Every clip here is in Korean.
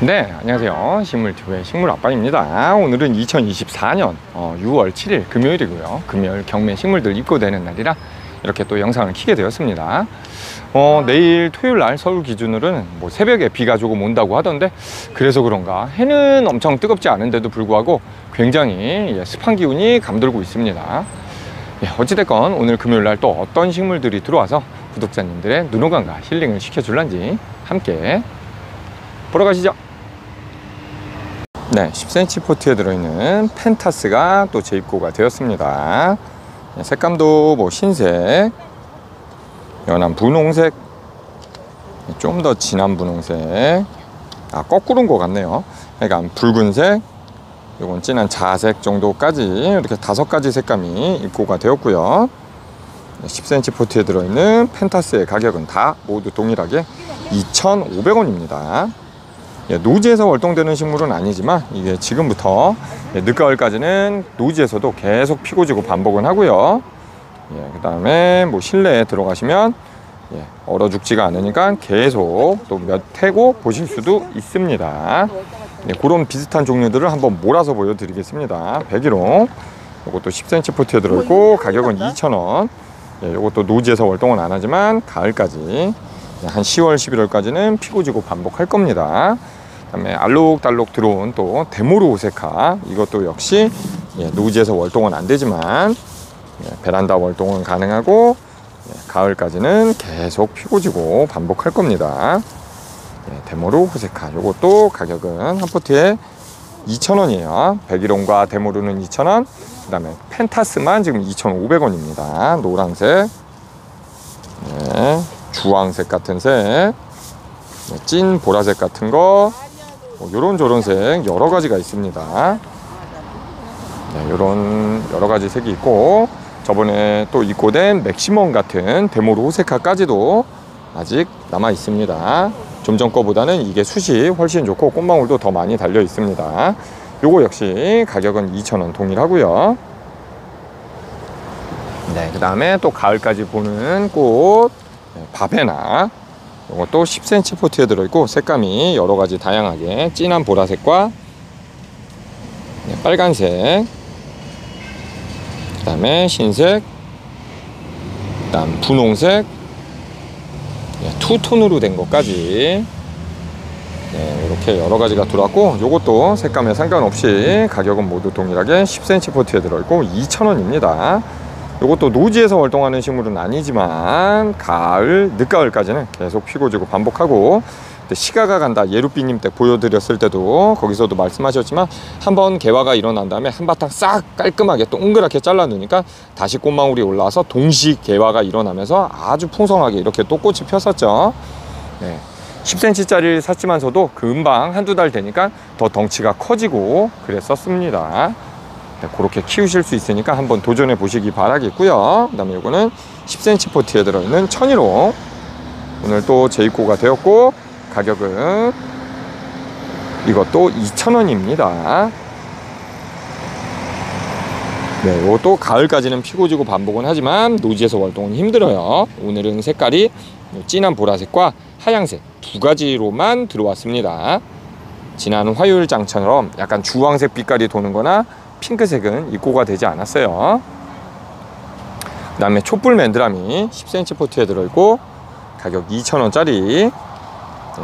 네, 안녕하세요. 식물TV의 식물아빠입니다. 오늘은 2024년 6월 7일 금요일이고요. 금요일 경매 식물들 입고되는 날이라 이렇게 또 영상을 켜게 되었습니다. 내일 토요일 날 서울 기준으로는 뭐 새벽에 비가 조금 온다고 하던데, 그래서 그런가 해는 엄청 뜨겁지 않은데도 불구하고 굉장히 습한 기운이 감돌고 있습니다. 어찌됐건 오늘 금요일 날 또 어떤 식물들이 들어와서 구독자님들의 눈호강과 힐링을 시켜줄란지 함께 보러 가시죠. 네, 10cm 포트에 들어있는 펜타스가 또 재입고가 되었습니다. 색감도 뭐 흰색, 연한 분홍색, 좀 더 진한 분홍색, 거꾸로인 것 같네요. 그러니까 붉은색, 이건 진한 자색 정도까지 이렇게 5가지 색감이 입고가 되었고요. 10cm 포트에 들어있는 펜타스의 가격은 다 모두 동일하게 2,500원입니다. 노지에서 월동되는 식물은 아니지만 이게 지금부터 늦가을까지는 노지에서도 계속 피고 지고 반복은 하고요. 그 다음에 뭐 실내에 들어가시면 얼어 죽지가 않으니까 계속 또 몇 해고 보실 수도 있습니다. 그런 비슷한 종류들을 한번 몰아서 보여드리겠습니다. 백일홍, 이것도 10cm 포트에 들어있고 가격은 2,000원. 이것도 노지에서 월동은 안 하지만 가을까지 한 10월 11월까지는 피고 지고 반복할 겁니다. 그다음에 알록달록 들어온 또 데모르 오세카, 이것도 역시 노지에서 월동은 안 되지만 베란다 월동은 가능하고 가을까지는 계속 피고 지고 반복할 겁니다. 데모르 오세카, 이것도 가격은 한 포트에 2,000원이에요 백일홍과 데모르는 2,000원, 그 다음에 펜타스만 지금 2,500원입니다 노란색, 주황색 같은 색, 찐 보라색 같은 거, 요런 색 여러 가지가 있습니다. 요런 여러 가지 색이 있고, 저번에 또 입고된 맥시멈 같은 데모르 호세카까지도 아직 남아 있습니다. 좀 전 거보다는 이게 숱이 훨씬 좋고 꽃망울도 더 많이 달려 있습니다. 요거 역시 가격은 2,000원 동일하고요. 그 다음에 또 가을까지 보는 꽃, 바베나, 이것도 10cm 포트에 들어있고 색감이 여러가지 다양하게 진한 보라색과 빨간색, 그 다음에 흰색, 그 다음 분홍색, 투톤으로 된 것까지 이렇게 여러가지가 들어왔고, 요것도 색감에 상관없이 가격은 모두 동일하게 10cm 포트에 들어있고 2,000원입니다 이것도 노지에서 월동하는 식물은 아니지만 가을, 늦가을까지는 계속 피고 지고 반복하고, 시가가 간다 예루비님 때 보여드렸을 때도 거기서도 말씀하셨지만 한번 개화가 일어난 다음에 한바탕 싹 깔끔하게 동그랗게 잘라 놓으니까 다시 꽃망울이 올라와서 동시 개화가 일어나면서 아주 풍성하게 이렇게 또 꽃이 폈었죠. 10cm짜리를 샀지만서도 금방 한두 달 되니까 더 덩치가 커지고 그랬었습니다. 그렇게 키우실 수 있으니까 한번 도전해 보시기 바라겠고요. 그 다음에 이거는 10cm 포트에 들어있는 천일홍, 오늘 또 재입고가 되었고 가격은 이것도 2,000원입니다 이것도 가을까지는 피고 지고 반복은 하지만 노지에서 월동은 힘들어요. 오늘은 색깔이 진한 보라색과 하양색 두 가지로만 들어왔습니다. 진한 화요일장처럼 약간 주황색 빛깔이 도는 거나 핑크색은 입고가 되지 않았어요. 그 다음에 촛불 맨드라미 10cm 포트에 들어있고 가격 2,000원짜리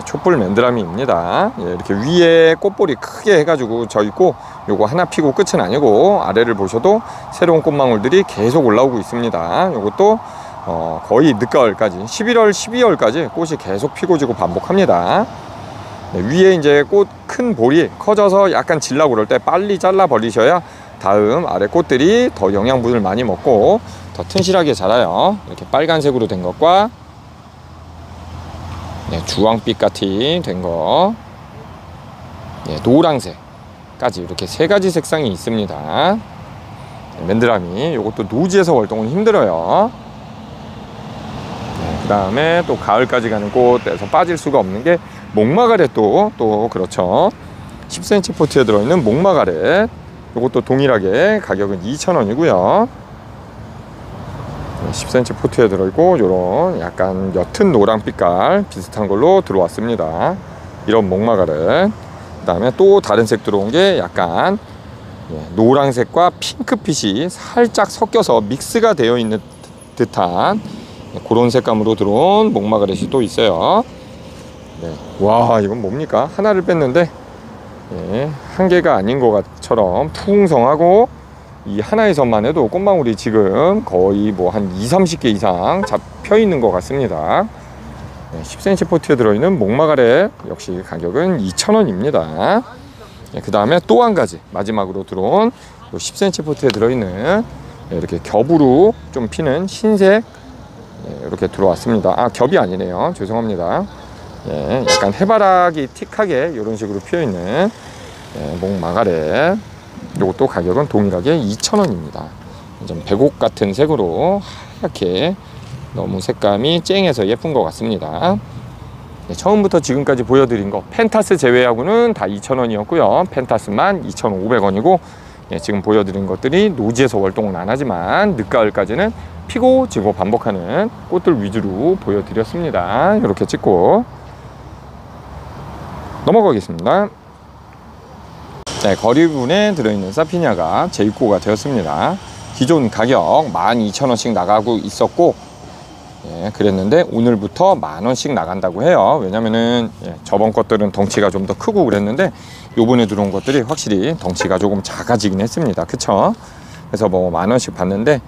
촛불 맨드라미입니다. 이렇게 위에 꽃볼이 크게 해가지고 져 있고, 요거 하나 피고 끝은 아니고 아래를 보셔도 새로운 꽃망울들이 계속 올라오고 있습니다. 요것도 거의 늦가을까지 11월 12월까지 꽃이 계속 피고 지고 반복합니다. 위에 이제 꽃 큰 볼이 커져서 약간 질라고 그럴 때 빨리 잘라 버리셔야 다음 아래 꽃들이 더 영양분을 많이 먹고 더 튼실하게 자라요. 이렇게 빨간색으로 된 것과 주황빛 같이 된 거, 노란색까지 이렇게 3가지 색상이 있습니다. 맨드라미, 이것도 노지에서 월동은 힘들어요. 그 다음에 또 가을까지 가는 꽃에서 빠질 수가 없는 게 목마가렛, 또 그렇죠. 10cm 포트에 들어있는 목마가렛, 이것도 동일하게 가격은 2,000원이고요 10cm 포트에 들어있고 이런 약간 옅은 노랑 빛깔 비슷한 걸로 들어왔습니다. 이런 목마가렛 다음에 또 다른 색 들어온 게 약간 노란색과 핑크빛이 살짝 섞여서 믹스가 되어 있는 듯한 그런 색감으로 들어온 목마가렛이 또 있어요. 네. 와, 이건 뭡니까? 하나를 뺐는데 한 개가 아닌 것처럼 풍성하고, 이 하나에서만 해도 꽃망울이 지금 거의 뭐 한 20-30개 이상 잡혀 있는 것 같습니다. 10cm 포트에 들어있는 목마가렛 역시 가격은 2,000원입니다. 그 다음에 또 한 가지 마지막으로 들어온 10cm 포트에 들어있는 이렇게 겹으로 좀 피는 흰색 이렇게 들어왔습니다. 아, 겹이 아니네요. 죄송합니다. 약간 해바라기 틱하게 이런 식으로 피어있는 목마가렛, 이것도 가격은 동일하게 2,000원입니다. 좀 백옥 같은 색으로 하얗게 너무 색감이 쨍해서 예쁜 것 같습니다. 처음부터 지금까지 보여드린 거 펜타스 제외하고는 다 2,000원이었고요. 펜타스만 2,500원이고, 지금 보여드린 것들이 노지에서 월동은 안 하지만 늦가을까지는 피고 지고 반복하는 꽃들 위주로 보여드렸습니다. 이렇게 찍고 넘어가겠습니다. 네, 거리분에 들어있는 사피냐가 재입고가 되었습니다. 기존 가격 12,000원씩 나가고 있었고, 그랬는데 오늘부터 10,000원씩 나간다고 해요. 왜냐면은 저번 것들은 덩치가 좀 더 크고 그랬는데 요번에 들어온 것들이 확실히 덩치가 조금 작아지긴 했습니다. 그쵸? 그래서 뭐 10,000원씩 받는데,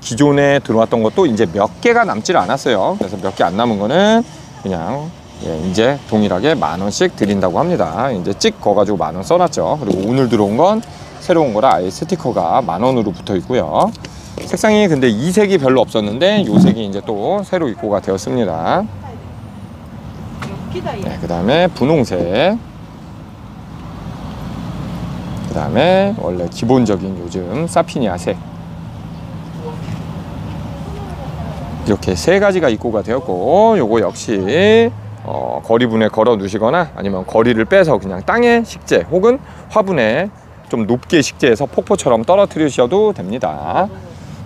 기존에 들어왔던 것도 이제 몇 개가 남질 않았어요. 그래서 몇 개 안 남은 거는 그냥 이제 동일하게 10,000원씩 드린다고 합니다. 이제 찍 거가지고 10,000원 써놨죠. 그리고 오늘 들어온 건 새로운 거라 아예 스티커가 10,000원으로 붙어 있고요. 색상이 근데 이 색이 별로 없었는데 이 색이 이제 또 새로 입고가 되었습니다. 그 다음에 분홍색, 그 다음에 원래 기본적인 요즘 사피니아색, 이렇게 세 가지가 입고가 되었고, 요거 역시 거리분에 걸어 두시거나 아니면 거리를 빼서 그냥 땅에 식재 혹은 화분에 좀 높게 식재해서 폭포처럼 떨어뜨리셔도 됩니다.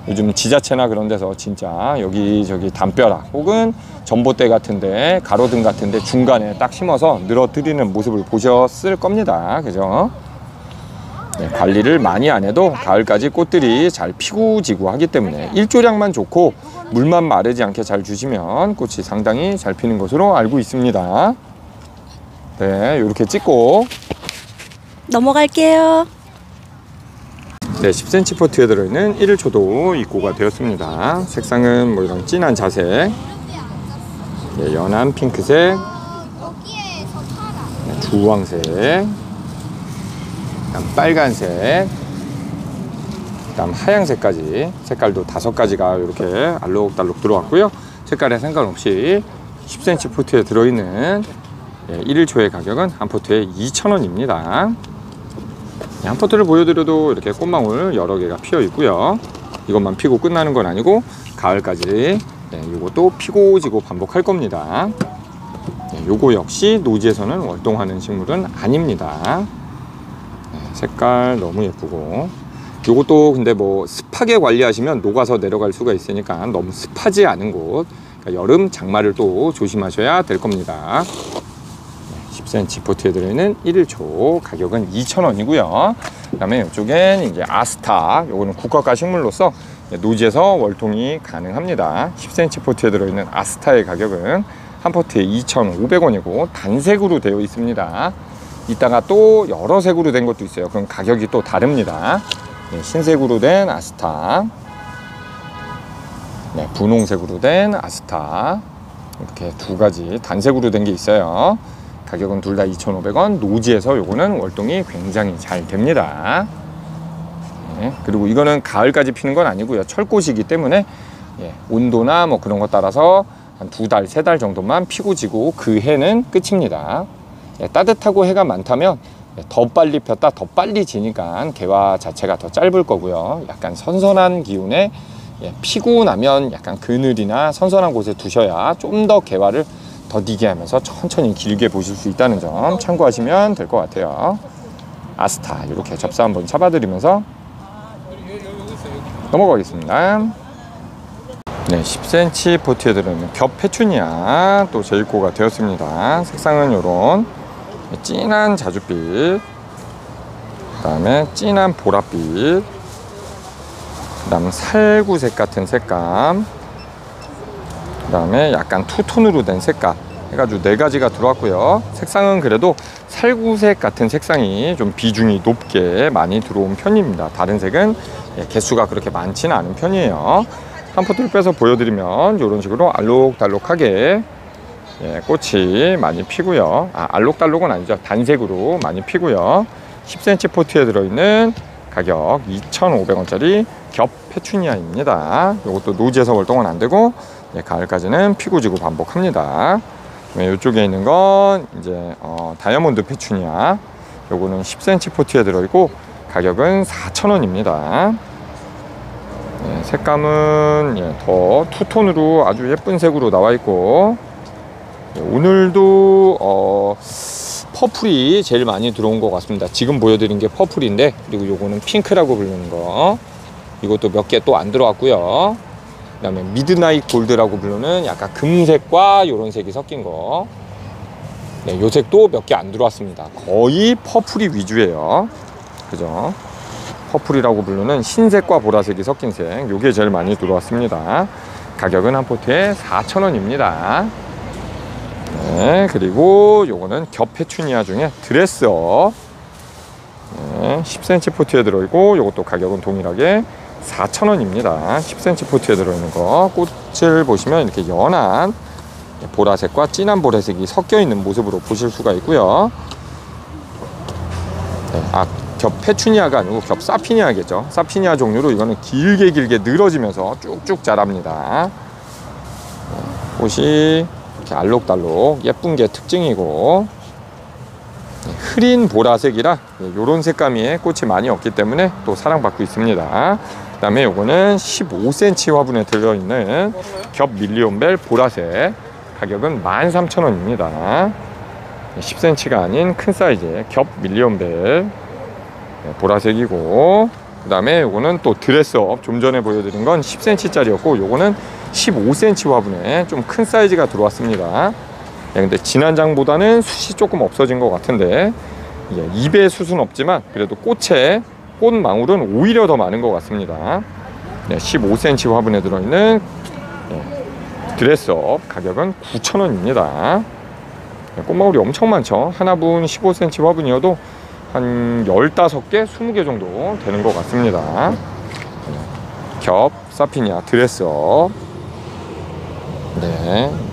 요즘 지자체나 그런 데서 진짜 여기저기 담벼락 혹은 전봇대 같은데, 가로등 같은데 중간에 딱 심어서 늘어뜨리는 모습을 보셨을 겁니다. 그죠? 관리를 많이 안 해도 가을까지 꽃들이 잘 피고 지고 하기 때문에 일조량만 좋고 물만 마르지 않게 잘 주시면 꽃이 상당히 잘 피는 것으로 알고 있습니다. 네, 이렇게 찍고 넘어갈게요. 네, 10cm 포트에 들어있는 1일초도 입고가 되었습니다. 색상은 뭐 이런 진한 자색, 연한 핑크색, 주황색, 빨간색, 그다음 하얀색까지 색깔도 5가지가 이렇게 알록달록 들어왔고요. 색깔에 상관없이 10cm 포트에 들어있는 1일초의 가격은 한 포트에 2,000원입니다. 한 포트를 보여드려도 이렇게 꽃망울 여러 개가 피어 있고요. 이것만 피고 끝나는 건 아니고 가을까지 이것도 피고 지고 반복할 겁니다. 요거 역시 노지에서는 월동하는 식물은 아닙니다. 색깔 너무 예쁘고, 요것도 근데 뭐 습하게 관리하시면 녹아서 내려갈 수가 있으니까 너무 습하지 않은 곳, 그러니까 여름 장마를 또 조심하셔야 될 겁니다. 10cm 포트에 들어있는 1일초 가격은 2,000원이고요. 그 다음에 이쪽엔 이제 아스타, 요거는 국화과 식물로서 노지에서 월통이 가능합니다. 10cm 포트에 들어있는 아스타의 가격은 한 포트에 2,500원이고 단색으로 되어 있습니다. 이따가 또 여러 색으로 된 것도 있어요. 그럼 가격이 또 다릅니다. 흰색으로 된 아스타, 분홍색으로 된 아스타, 이렇게 두 가지 단색으로 된 게 있어요. 가격은 둘 다 2,500원. 노지에서 요거는 월동이 굉장히 잘 됩니다. 그리고 이거는 가을까지 피는 건 아니고요. 철꽃이기 때문에 온도나 뭐 그런 것 따라서 한 2달, 3달 정도만 피고 지고 그 해는 끝입니다. 따뜻하고 해가 많다면 더 빨리 폈다 더 빨리 지니까 개화 자체가 더 짧을 거고요. 약간 선선한 기운에 피고 나면 약간 그늘이나 선선한 곳에 두셔야 좀 더 개화를 더디게 하면서 천천히 길게 보실 수 있다는 점 참고하시면 될 것 같아요. 아스타 이렇게 접사 한번 잡아드리면서 넘어가겠습니다. 네, 10cm 포트에 들어있는 겹 페추니아 또 재입고가 되었습니다. 색상은 이런 진한 자줏빛, 그 다음에 진한 보랏빛, 그 다음 살구색 같은 색감, 그 다음에 약간 투톤으로 된 색깔 해가지고 4가지가 들어왔고요. 색상은 그래도 살구색 같은 색상이 좀 비중이 높게 많이 들어온 편입니다. 다른 색은 개수가 그렇게 많지는 않은 편이에요. 한 포트를 빼서 보여드리면 이런 식으로 알록달록하게 꽃이 많이 피고요. 알록달록은 아니죠. 단색으로 많이 피고요. 10cm 포트에 들어있는 가격 2,500원짜리 겹 페추니아입니다. 이것도 노지에서 월동은 안 되고 가을까지는 피고 지고 반복합니다. 이쪽에 있는 건 이제 다이아몬드 페추니아. 요거는 10cm 포트에 들어있고 가격은 4,000원입니다. 색감은 더 투톤으로 아주 예쁜 색으로 나와 있고, 오늘도 퍼플이 제일 많이 들어온 것 같습니다. 지금 보여드린 게 퍼플인데, 그리고 요거는 핑크라고 부르는 거, 이것도 몇 개 또 안 들어왔고요. 그 다음에 미드나잇 골드라고 부르는 약간 금색과 요런 색이 섞인 거, 요 색도 몇 개 안 들어왔습니다. 거의 퍼플이 위주예요. 그죠? 퍼플이라고 부르는 흰색과 보라색이 섞인 색, 요게 제일 많이 들어왔습니다. 가격은 한 포트에 4,000원입니다. 네, 그리고 요거는 겹 페추니아 중에 드레스업, 10cm 포트에 들어있고, 요것도 가격은 동일하게 4,000원입니다. 10cm 포트에 들어있는 거, 꽃을 보시면 이렇게 연한 보라색과 진한 보라색이 섞여 있는 모습으로 보실 수가 있고요. 겹 페추니아가 아니고 겹 사피니아겠죠. 사피니아 종류로 이거는 길게 늘어지면서 쭉쭉 자랍니다. 꽃이 이렇게 알록달록 예쁜 게 특징이고, 흐린 보라색이라 이런 색감의 꽃이 많이 없기 때문에 또 사랑받고 있습니다. 그 다음에 요거는 15cm 화분에 들어있는 겹 밀리온벨 보라색, 가격은 13,000원입니다. 10cm가 아닌 큰 사이즈의 겹 밀리온벨 보라색이고, 그 다음에 요거는 또 드레스업, 좀 전에 보여드린 건 10cm 짜리였고, 요거는 15cm 화분에 좀 큰 사이즈가 들어왔습니다. 근데 지난장보다는 숱이 조금 없어진 것 같은데, 2배 숱은 없지만 그래도 꽃망울은 오히려 더 많은 것 같습니다. 15cm 화분에 들어있는 드레스업, 가격은 9,000원입니다. 꽃망울이 엄청 많죠. 하나분 15cm 화분이어도 한 15개, 20개 정도 되는 것 같습니다. 겹 사피니아 드레스업.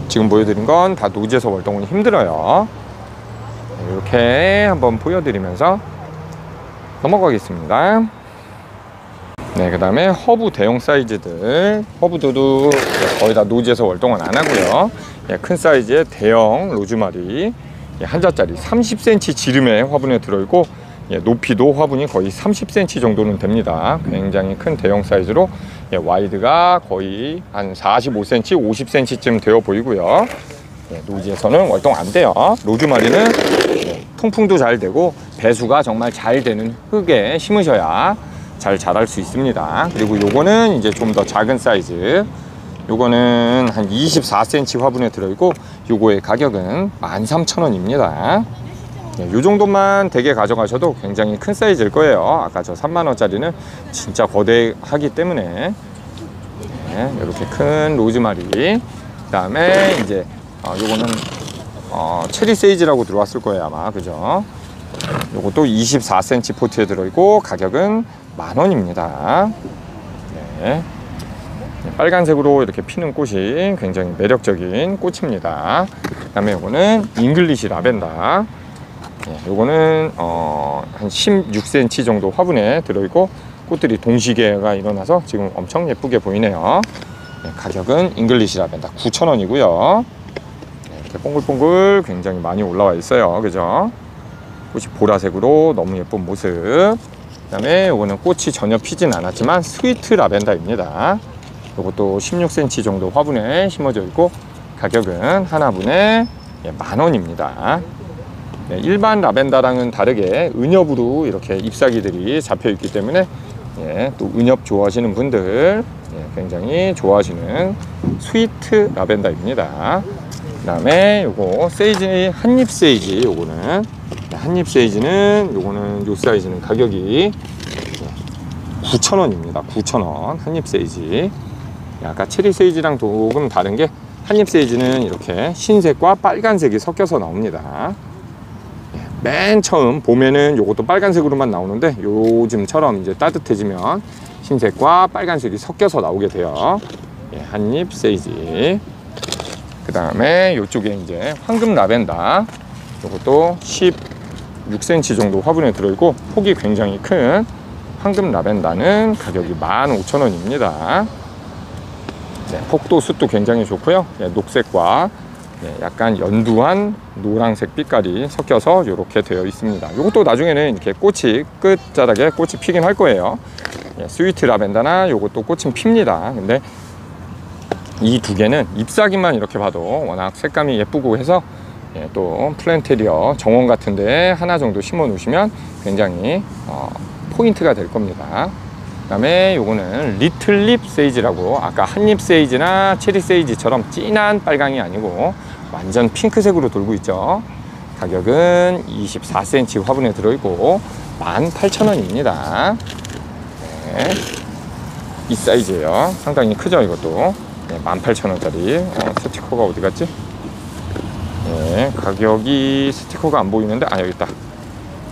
지금 보여드린 건 다 노지에서 월동은 힘들어요. 이렇게 한번 보여드리면서 넘어가겠습니다. 그 다음에 허브 대용 사이즈들, 허브들도 거의 다 노지에서 월동은 안 하고요. 큰 사이즈의 대형 로즈마리 한 자짜리 30cm 지름의 화분에 들어있고, 높이도 화분이 거의 30cm 정도는 됩니다. 굉장히 큰 대형 사이즈로 와이드가 거의 한 45cm, 50cm쯤 되어 보이고요. 노지에서는 월동 안 돼요. 로즈마리는 통풍도 잘 되고 배수가 정말 잘 되는 흙에 심으셔야 잘 자랄 수 있습니다. 그리고 요거는 이제 좀 더 작은 사이즈, 요거는 한 24cm 화분에 들어있고, 요거의 가격은 13,000원입니다. 요 정도만 대게 가져가셔도 굉장히 큰 사이즈일 거예요. 아까 저 3만원짜리는 진짜 거대하기 때문에. 이렇게 큰 로즈마리, 그 다음에 이제 요거는 체리 세이지라고 들어왔을 거예요 아마. 그죠? 요것도 24cm 포트에 들어있고 가격은 10,000원입니다. 빨간색으로 이렇게 피는 꽃이 굉장히 매력적인 꽃입니다. 그 다음에 요거는 잉글리시 라벤더, 요거는 한 16cm 정도 화분에 들어있고, 꽃들이 동시개가 일어나서 지금 엄청 예쁘게 보이네요. 가격은 잉글리시 라벤더 9,000원이고요. 이렇게 뽕글뽕글 굉장히 많이 올라와 있어요. 그죠? 꽃이 보라색으로 너무 예쁜 모습. 그 다음에 요거는 꽃이 전혀 피진 않았지만 스위트 라벤더입니다. 요것도 16cm 정도 화분에 심어져 있고, 가격은 하나분에 10,000원입니다. 일반 라벤더랑은 다르게 은엽으로 이렇게 잎사귀들이 잡혀 있기 때문에 또 은엽 좋아하시는 분들 굉장히 좋아하시는 스위트 라벤더입니다. 그 다음에 요거 세이지, 한입 세이지. 요거는 한입 세이지는 요거는 요 사이즈는 가격이 9,000원입니다. 9,000원 한입 세이지. 아까 체리 세이지랑 조금 다른 게 한입 세이지는 이렇게 흰색과 빨간색이 섞여서 나옵니다. 맨 처음 봄에는 요것도 빨간색으로만 나오는데 요즘처럼 이제 따뜻해지면 흰색과 빨간색이 섞여서 나오게 돼요. 한입 세이지. 그 다음에 요쪽에 이제 황금 라벤더. 요것도 16cm 정도 화분에 들어있고 폭이 굉장히 큰 황금 라벤더는 가격이 15,000원입니다. 폭도 숱도 굉장히 좋고요. 녹색과 약간 연두한 노란색 빛깔이 섞여서 이렇게 되어 있습니다. 이것도 나중에는 이렇게 꽃이 끝자락에 꽃이 피긴 할 거예요. 스위트 라벤더나 이것도 꽃은 핍니다. 근데 이 두 개는 잎사귀만 이렇게 봐도 워낙 색감이 예쁘고 해서 또 플랜테리어 정원 같은데 하나 정도 심어 놓으시면 굉장히 포인트가 될 겁니다. 그 다음에 요거는 리틀립 세이지라고, 아까 한입 세이지나 체리 세이지처럼 진한 빨강이 아니고 완전 핑크색으로 돌고 있죠. 가격은 24cm 화분에 들어있고 18,000원입니다. 이 사이즈예요. 상당히 크죠 이것도. 18,000원짜리. 스티커가 어디 갔지? 가격이 스티커가 안 보이는데 여기 있다.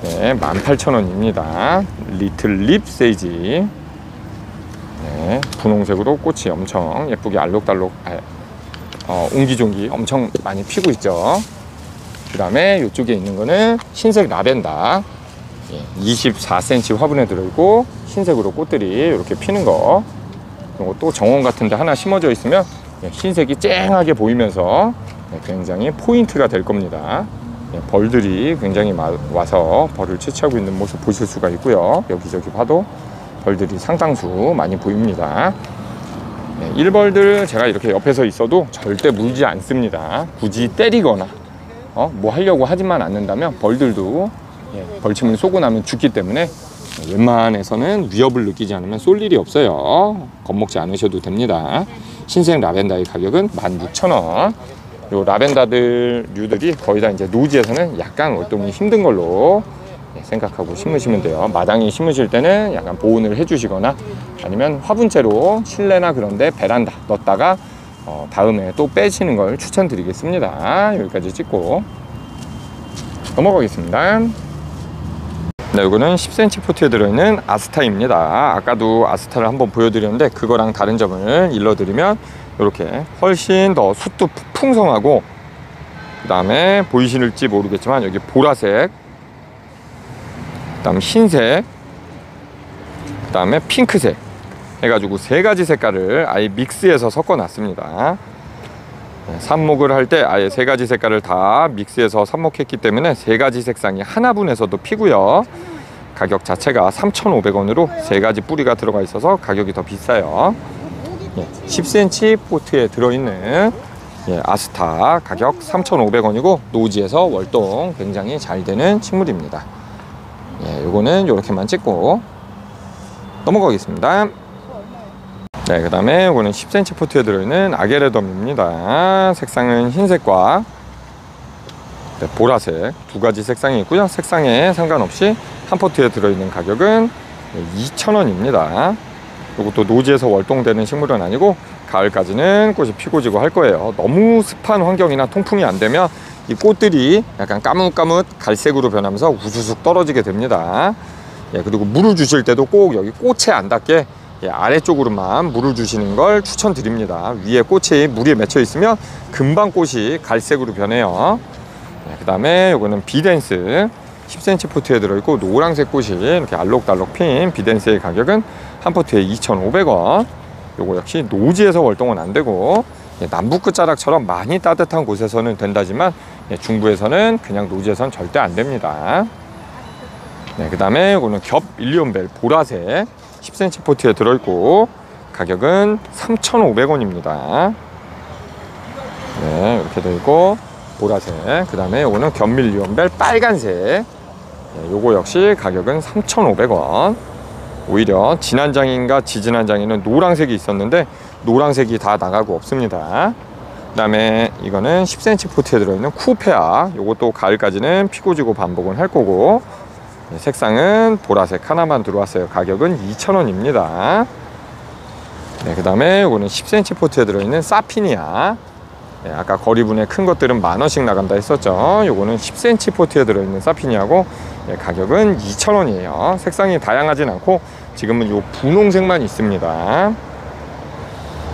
18,000원입니다 리틀립 세이지. 분홍색으로 꽃이 엄청 예쁘게 알록달록 옹기종기 엄청 많이 피고 있죠. 그 다음에 이쪽에 있는 거는 흰색 라벤더. 24cm 화분에 들어있고 흰색으로 꽃들이 이렇게 피는 거. 이것도 정원 같은 데 하나 심어져 있으면 흰색이 쨍하게 보이면서 굉장히 포인트가 될 겁니다. 벌들이 굉장히 와서 벌을 채취하고 있는 모습 보실 수가 있고요. 여기저기 봐도 벌들이 상당수 많이 보입니다. 일벌들 제가 이렇게 옆에서 있어도 절대 물지 않습니다. 굳이 때리거나 뭐 하려고 하지만 않는다면 벌들도 벌침을 쏘고 나면 죽기 때문에 웬만해서는 위협을 느끼지 않으면 쏠 일이 없어요. 겁먹지 않으셔도 됩니다. 흰색 라벤더의 가격은 16,000원. 요 라벤더들 류들이 거의 다 이제 노지에서는 약간 월동이 힘든 걸로 생각하고 심으시면 돼요. 마당에 심으실 때는 약간 보온을 해주시거나 아니면 화분째로 실내나 그런데 베란다 넣었다가 다음에 또 빼시는 걸 추천드리겠습니다. 여기까지 찍고 넘어가겠습니다. 네, 이거는 10cm 포트에 들어있는 아스타입니다. 아까도 아스타를 한번 보여드렸는데 그거랑 다른 점을 일러드리면 이렇게 훨씬 더 숱도 풍성하고, 그 다음에 보이실지 모르겠지만 여기 보라색, 그 다음 흰색, 그 다음에 핑크색 해가지고 세 가지 색깔을 아예 믹스해서 섞어 놨습니다. 삽목을 할 때 아예 세 가지 색깔을 다 믹스해서 삽목했기 때문에 세 가지 색상이 하나분에서도 피고요. 가격 자체가 3,500원으로 세 가지 뿌리가 들어가 있어서 가격이 더 비싸요. 10cm 포트에 들어있는 아스타 가격 3,500원이고 노지에서 월동 굉장히 잘 되는 식물입니다. 요거는 요렇게만 찍고 넘어가겠습니다. 네, 그 다음에 이거는 10cm 포트에 들어있는 아게레덤입니다. 색상은 흰색과 보라색 두 가지 색상이 있고요. 색상에 상관없이 한 포트에 들어있는 가격은 2,000원입니다. 이것도 노지에서 월동되는 식물은 아니고 가을까지는 꽃이 피고 지고 할 거예요. 너무 습한 환경이나 통풍이 안 되면 이 꽃들이 약간 까뭇까뭇 갈색으로 변하면서 우수숙 떨어지게 됩니다. 그리고 물을 주실 때도 꼭 여기 꽃에 안 닿게 아래쪽으로만 물을 주시는 걸 추천드립니다. 위에 꽃이 물이 맺혀 있으면 금방 꽃이 갈색으로 변해요. 그 다음에 이거는 비덴스 10cm 포트에 들어있고 노란색 꽃이 이렇게 알록달록 핀 비덴스의 가격은 한 포트에 2,500원. 요거 역시 노지에서 월동은 안 되고 남부 끝자락처럼 많이 따뜻한 곳에서는 된다지만 중부에서는 그냥 노지에서는 절대 안 됩니다. 그 다음에 이거는 겹 밀리온벨 보라색 10cm 포트에 들어있고 가격은 3,500원입니다. 이렇게 되어있고 보라색, 그 다음에 이거는 겹 밀리온벨 빨간색, 요거 역시 가격은 3,500원. 오히려 진한 장인가 지진한 장에는 노란색이 있었는데 노란색이 다 나가고 없습니다. 그 다음에 이거는 10cm 포트에 들어있는 쿠페아. 요것도 가을까지는 피고 지고 반복은 할 거고, 색상은 보라색 하나만 들어왔어요. 가격은 2,000원입니다. 네, 그 다음에 요거는 10cm 포트에 들어있는 사피니아. 네, 아까 거리분의 큰 것들은 10,000원씩 나간다 했었죠. 요거는 10cm 포트에 들어있는 사피니아고, 네, 가격은 2,000원이에요. 색상이 다양하진 않고 지금은 요 분홍색만 있습니다.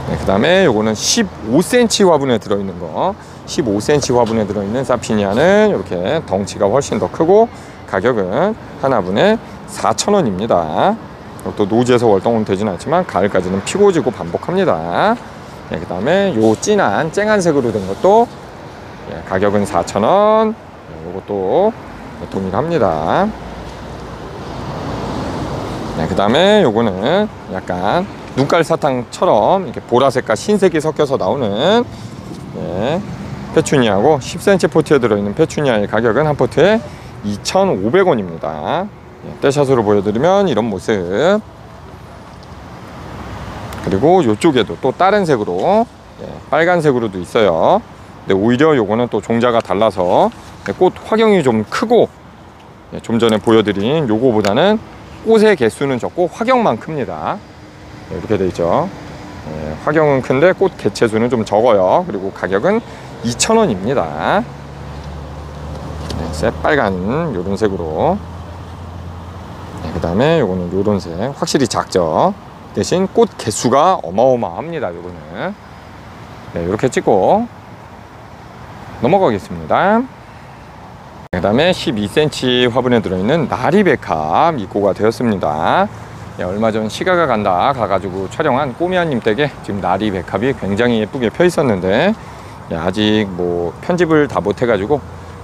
네, 그 다음에 요거는 15cm 화분에 들어있는 거, 15cm 화분에 들어있는 사피니아는 이렇게 덩치가 훨씬 더 크고 가격은 하나분에 4,000원입니다. 또 노지에서 월동은 되진 않지만 가을까지는 피고 지고 반복합니다. 네, 그 다음에 요 진한 쨍한색으로 된 것도, 네, 가격은 4,000원. 네, 요것도 동일합니다. 네, 그 다음에 요거는 약간 눈깔 사탕처럼 이렇게 보라색과 흰색이 섞여서 나오는, 네, 페추니아고, 10cm 포트에 들어있는 페추니아의 가격은 한 포트에 2,500원입니다. 네, 떼샷으로 보여드리면 이런 모습. 그리고 이쪽에도 또 다른 색으로, 네, 빨간색으로도 있어요. 근데 오히려 요거는 또 종자가 달라서, 네, 꽃 화경이 좀 크고, 네, 좀 전에 보여드린 요거보다는 꽃의 개수는 적고 화경만 큽니다. 네, 이렇게 돼 있죠. 네, 화경은 큰데 꽃 개체수는 좀 적어요. 그리고 가격은 2,000원입니다. 네, 새빨간 요런 색으로. 네, 그 다음에 요거는 요런 색, 확실히 작죠. 대신 꽃 개수가 어마어마합니다. 요거는. 네, 이렇게 찍고 넘어가겠습니다. 그 다음에 12cm 화분에 들어있는 나리백합 입고가 되었습니다. 네, 얼마 전 시가가 간다 가가지고 촬영한 꼬미아님 댁에 지금 나리백합이 굉장히 예쁘게 펴 있었는데, 네, 아직 뭐 편집을 다 못해가지고,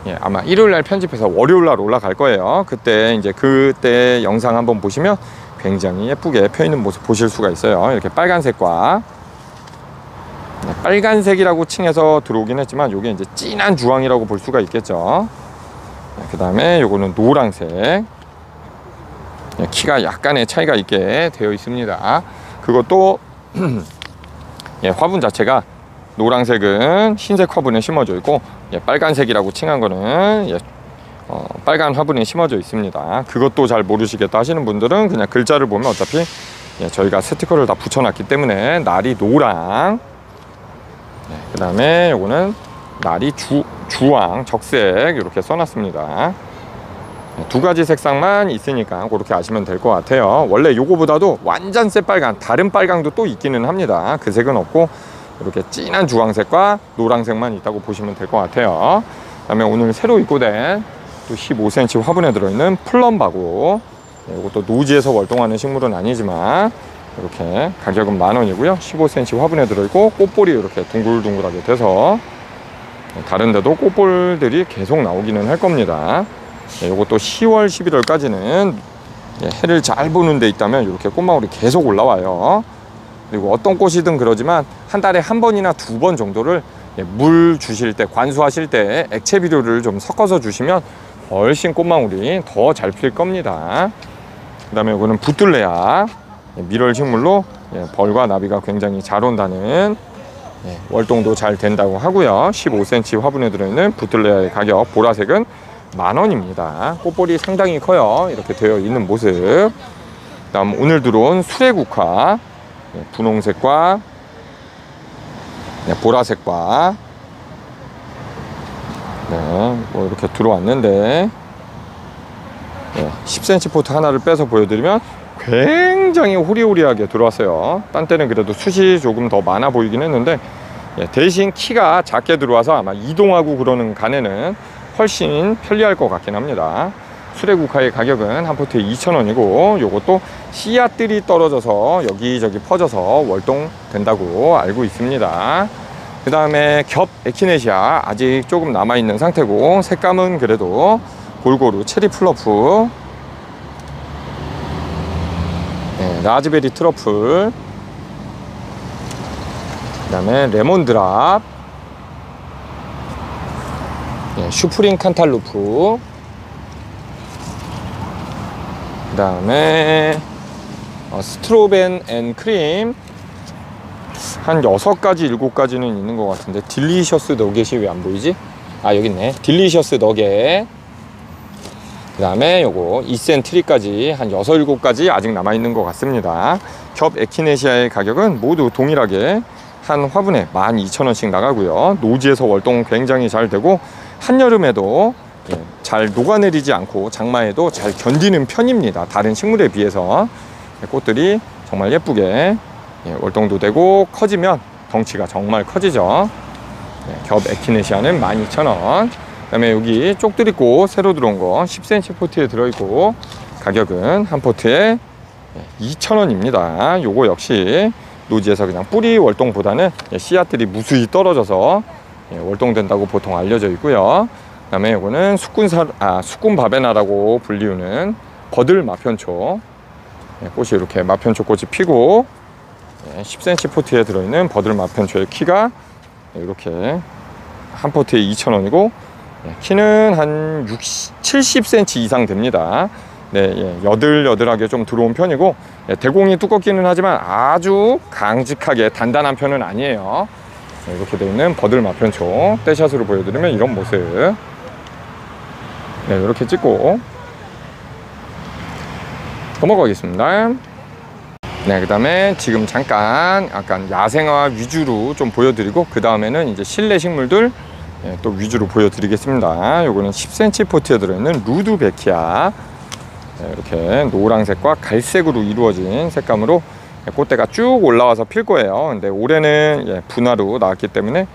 예, 아마 일요일날 편집해서 월요일날 올라갈 거예요. 그때 영상 한번 보시면 굉장히 예쁘게 펴 있는 모습 보실 수가 있어요. 이렇게 빨간색과, 네, 빨간색이라고 칭해서 들어오긴 했지만 요게 이제 진한 주황이라고 볼 수가 있겠죠. 네, 그 다음에 요거는 노란색. 네, 키가 약간의 차이가 있게 되어 있습니다. 그것도 예, 화분 자체가 노란색은 흰색 화분에 심어져 있고, 예, 빨간색이라고 칭한 거는, 예, 빨간 화분에 심어져 있습니다. 그것도 잘 모르시겠다 하시는 분들은 그냥 글자를 보면 어차피, 예, 저희가 스티커를 다 붙여놨기 때문에 날이 노랑, 네, 그 다음에 요거는 날이 주황 적색 이렇게 써놨습니다. 네, 두 가지 색상만 있으니까 그렇게 아시면 될 것 같아요. 원래 요거보다도 완전 새빨간 다른 빨강도 또 있기는 합니다. 그 색은 없고 이렇게 진한 주황색과 노란색만 있다고 보시면 될 것 같아요. 그 다음에 오늘 새로 입고된 또 15cm 화분에 들어있는 플럼바고, 네, 이것도 노지에서 월동하는 식물은 아니지만 이렇게 가격은 10,000원이고요 15cm 화분에 들어있고 꽃볼이 이렇게 둥글둥글하게 돼서, 네, 다른 데도 꽃볼들이 계속 나오기는 할 겁니다. 네, 이것도 10월 11월까지는, 예, 해를 잘 보는 데 있다면 이렇게 꽃망울이 계속 올라와요. 그리고 어떤 꽃이든 그러지만 한 달에 한 번이나 2번 정도를, 예, 물 주실 때, 관수하실 때 액체 비료를 좀 섞어서 주시면 훨씬 꽃망울이 더 잘 필 겁니다. 그 다음에 이거는 부툴레아, 예, 밀월 식물로, 예, 벌과 나비가 굉장히 잘 온다는, 예, 월동도 잘 된다고 하고요. 15cm 화분에 들어있는 부툴레아의 가격, 보라색은 10,000원입니다. 꽃볼이 상당히 커요. 이렇게 되어 있는 모습. 다음 오늘 들어온 수레국화, 네, 분홍색과, 네, 보라색과, 네, 뭐 이렇게 들어왔는데, 네, 10cm 포트 하나를 빼서 보여드리면 굉장히 호리호리하게 들어왔어요. 딴 때는 그래도 숱이 조금 더 많아 보이긴 했는데, 예, 대신 키가 작게 들어와서 아마 이동하고 그러는 간에는 훨씬 편리할 것 같긴 합니다. 수레국화의 가격은 한 포트에 2,000원이고 요것도 씨앗들이 떨어져서 여기저기 퍼져서 월동된다고 알고 있습니다. 그 다음에 겹 에키네시아 아직 조금 남아있는 상태고, 색감은 그래도 골고루 체리 플러프, 네, 라즈베리 트러플, 그 다음에 레몬드랍, 네, 슈프림 칸탈루프, 그 다음에 스트로벤 앤 크림, 한 6가지 7가지는 있는 것 같은데 딜리셔스 너겟이 왜 안 보이지? 아 여기 있네. 딜리셔스 너겟, 그 다음에 요거 이센트리까지 한 6, 7가지 아직 남아있는 것 같습니다. 겹 에키네시아의 가격은 모두 동일하게 한 화분에 12,000원씩 나가고요. 노지에서 월동 굉장히 잘 되고 한여름에도 잘 녹아내리지 않고 장마에도 잘 견디는 편입니다. 다른 식물에 비해서. 꽃들이 정말 예쁘게 월동도 되고 커지면 덩치가 정말 커지죠. 겹 에키네시아는 12,000원. 그 다음에 여기 쪽들이꽃 새로 들어온 거 10cm 포트에 들어있고 가격은 한 포트에 2,000원입니다. 요거 역시 노지에서 그냥 뿌리 월동보다는 씨앗들이 무수히 떨어져서 월동된다고 보통 알려져 있고요. 그 다음에 요거는 숙군 바베나라고 불리우는 버들 마편초. 꽃이 이렇게 마편초 꽃이 피고 10cm 포트에 들어있는 버들 마편초의 키가 이렇게 한 포트에 2,000원이고 키는 한 70cm 이상 됩니다. 네, 여들여들하게 좀 들어온 편이고 대공이 두껍기는 하지만 아주 강직하게 단단한 편은 아니에요. 이렇게 되어 있는 버들 마편초 떼샷으로 보여드리면 이런 모습. 네, 이렇게 찍고 넘어가겠습니다. 네, 그 다음에 지금 잠깐 약간 야생화 위주로 좀 보여드리고 그 다음에는 이제 실내 식물들 또 위주로 보여드리겠습니다. 요거는 10cm 포트에 들어있는 루드베키아. 이렇게 노란색과 갈색으로 이루어진 색감으로 꽃대가 쭉 올라와서 필 거예요. 근데 올해는 분화로 나왔기 때문에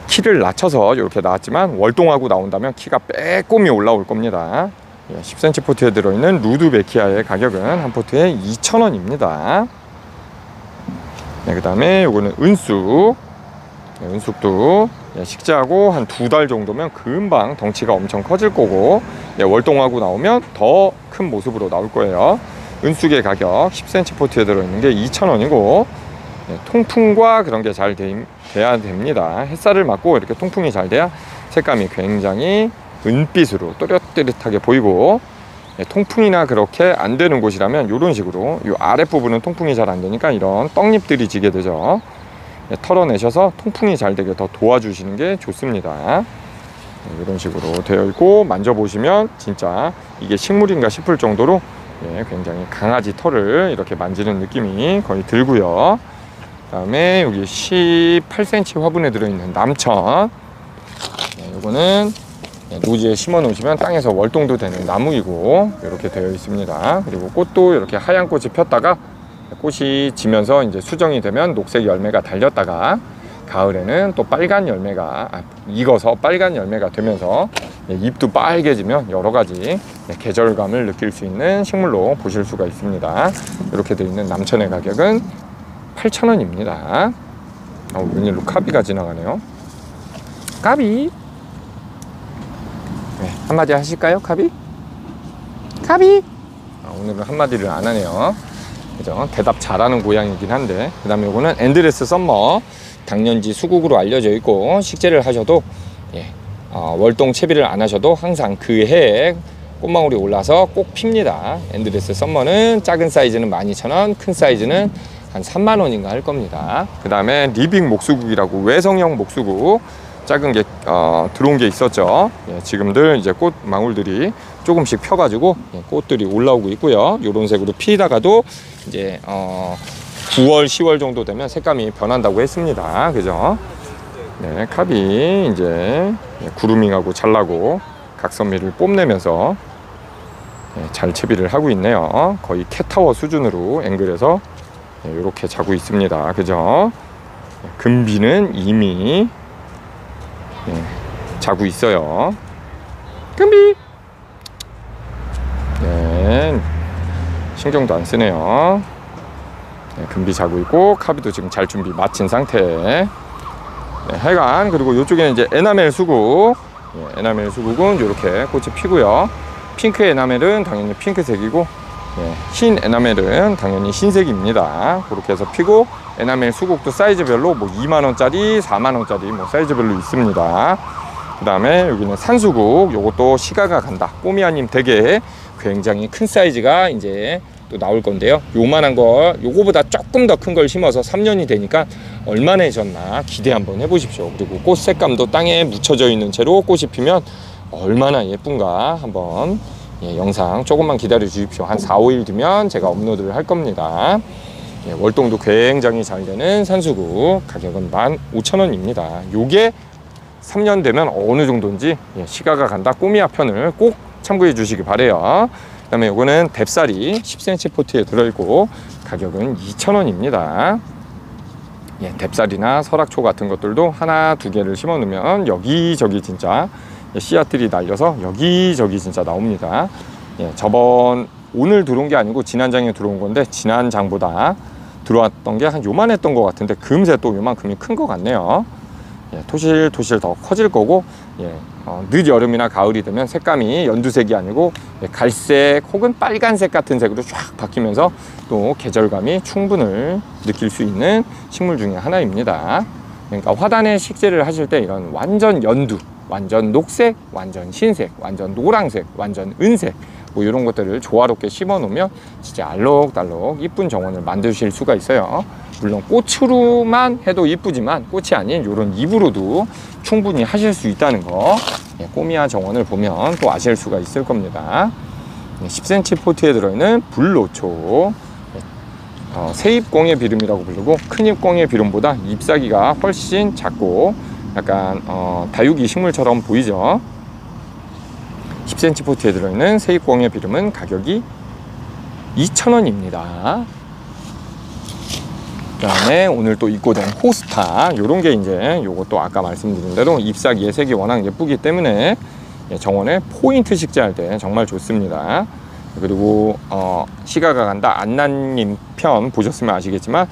키를 낮춰서 이렇게 나왔지만 월동하고 나온다면 키가 빼꼼히 올라올 겁니다. 10cm 포트에 들어있는 루드베키아의 가격은 한 포트에 2,000원입니다. 네, 그 다음에 요거는 은숙. 은숙도 식재하고 한 2달 정도면 금방 덩치가 엄청 커질 거고 월동하고 나오면 더 큰 모습으로 나올 거예요. 은숙의 가격 10cm 포트에 들어있는 게 2,000원이고 통풍과 그런 게 잘 돼야 됩니다. 햇살을 맞고 이렇게 통풍이 잘 돼야 색감이 굉장히 은빛으로 또렷또렷하게 보이고 통풍이나 그렇게 안 되는 곳이라면 이런 식으로 이 아랫부분은 통풍이 잘 안 되니까 이런 떡잎들이 지게 되죠. 털어내셔서 통풍이 잘 되게 더 도와주시는 게 좋습니다. 이런 식으로 되어 있고 만져보시면 진짜 이게 식물인가 싶을 정도로 굉장히 강아지 털을 이렇게 만지는 느낌이 거의 들고요. 그 다음에 여기 18cm 화분에 들어있는 남천. 이거는 노지에 심어 놓으시면 땅에서 월동도 되는 나무이고 이렇게 되어 있습니다. 그리고 꽃도 이렇게 하얀 꽃이 폈다가 꽃이 지면서 이제 수정이 되면 녹색 열매가 달렸다가 가을에는 또 빨간 열매가 익어서 빨간 열매가 되면서 잎도 빨개지면 여러 가지 계절감을 느낄 수 있는 식물로 보실 수가 있습니다. 이렇게 되어 있는 남천의 가격은 8,000원입니다. 웬일로 카비가 지나가네요. 카비. 네, 한마디 하실까요, 카비? 카비. 오늘은 한마디를 안 하네요. 그죠? 대답 잘하는 고양이긴 한데. 그 다음에 이거는 엔드레스 썸머. 당년지 수국으로 알려져 있고 식재를 하셔도 월동 채비를 안 하셔도 항상 그 해에 꽃망울이 올라서 꼭 핍니다. 엔드레스 썸머는 작은 사이즈는 12,000원, 큰 사이즈는 한 3만원인가 할 겁니다. 그 다음에 리빙 목수국이라고 외성형 목수국 작은 게 들어온 게 있었죠. 지금들 이제 꽃망울들이 조금씩 펴가지고 꽃들이 올라오고 있고요. 이런 색으로 피다가도 이제 9월, 10월 정도 되면 색감이 변한다고 했습니다. 그죠? 네, 캅이 이제 구루밍하고 잘라고 각선미를 뽐내면서 잘 채비를 하고 있네요. 거의 캣타워 수준으로 앵글에서 이렇게 자고 있습니다. 그죠? 금비는 이미 자고 있어요. 금비! 네, 신경도 안 쓰네요. 금비 자고 있고 카비도 지금 잘 준비 마친 상태. 하여간 그리고 이쪽에는 이제 에나멜 수국. 에나멜 수국은 이렇게 꽃이 피고요. 핑크 에나멜은 당연히 핑크색이고 흰 에나멜은 당연히 흰색입니다. 그렇게 해서 피고 에나멜 수국도 사이즈별로 뭐 2만원짜리 4만원짜리 뭐 사이즈별로 있습니다. 그 다음에 여기는 산수국. 요것도 시가가 간다. 꼬미아님 댁에 굉장히 큰 사이즈가 이제 또 나올 건데요. 요만한 거, 요거보다 조금 더 큰 걸 심어서 3년이 되니까 얼마나 해졌나 기대 한번 해보십시오. 그리고 꽃 색감도 땅에 묻혀져 있는 채로 꽃이 피면 얼마나 예쁜가 한번 영상 조금만 기다려 주십시오. 한 4, 5일 뒤면 제가 업로드를 할 겁니다. 월동도 굉장히 잘 되는 산수국, 가격은 15,000원입니다. 요게 3년 되면 어느 정도인지 시가가 간다 꼬미야 편을 꼭 참고해 주시기 바래요. 그 다음에 요거는 뎁살이 10cm 포트에 들어있고 가격은 2,000원입니다. 뎁살이나 설악초 같은 것들도 하나 두 개를 심어 놓으면 여기저기 진짜 씨앗들이 날려서 여기저기 진짜 나옵니다. 저번 오늘 들어온 게 아니고 지난 장에 들어온 건데 지난 장보다 들어왔던 게 한 요만했던 것 같은데 금세 또 요만큼이 큰 것 같네요. 토실토실 더 커질 거고, 늦 여름이나 가을이 되면 색감이 연두색이 아니고 갈색 혹은 빨간색 같은 색으로 쫙 바뀌면서 또 계절감이 충분을 느낄 수 있는 식물 중에 하나입니다. 그러니까 화단에 식재를 하실 때 이런 완전 연두, 완전 녹색, 완전 흰색, 완전 노란색, 완전 은색 뭐 이런 것들을 조화롭게 심어 놓으면 진짜 알록달록 이쁜 정원을 만드실 수가 있어요. 물론 꽃으로만 해도 이쁘지만 꽃이 아닌 이런 잎으로도 충분히 하실 수 있다는 거, 꼬미야 정원을 보면 또 아실 수가 있을 겁니다. 10cm 포트에 들어있는 불로초, 새잎꽁의 비름이라고 부르고 큰잎꽁의 비름보다 잎사귀가 훨씬 작고 약간 다육이 식물처럼 보이죠. 10cm 포트에 들어있는 새잎꽁의 비름은 가격이 2,000원입니다. 그 다음에 오늘 또 입고된 호스타, 요런 게 이제 요것도 아까 말씀드린 대로 잎사귀의 색이 워낙 예쁘기 때문에 정원에 포인트 식재할 때 정말 좋습니다. 그리고 시가가 간다 안나님 편 보셨으면 아시겠지만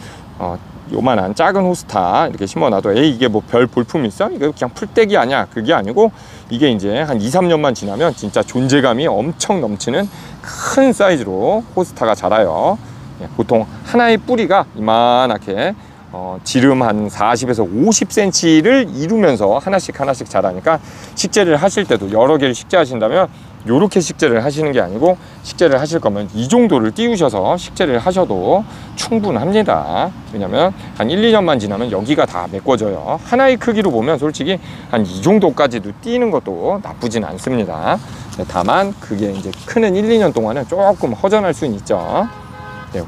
요만한 작은 호스타 이렇게 심어놔도 에이 이게 뭐 별 볼품이 있어? 이거 그냥 풀떼기 아니야? 그게 아니고 이게 이제 한 2, 3년만 지나면 진짜 존재감이 엄청 넘치는 큰 사이즈로 호스타가 자라요. 보통 하나의 뿌리가 이만하게 지름 한 40에서 50cm를 이루면서 하나씩 자라니까 식재를 하실 때도 여러 개를 식재하신다면 요렇게 식재를 하시는 게 아니고 식재를 하실 거면 이 정도를 띄우셔서 식재를 하셔도 충분합니다. 왜냐면 한 1, 2년만 지나면 여기가 다 메꿔져요. 하나의 크기로 보면 솔직히 한 이 정도까지도 띄는 것도 나쁘진 않습니다. 다만 그게 이제 크는 1, 2년 동안은 조금 허전할 수는 있죠.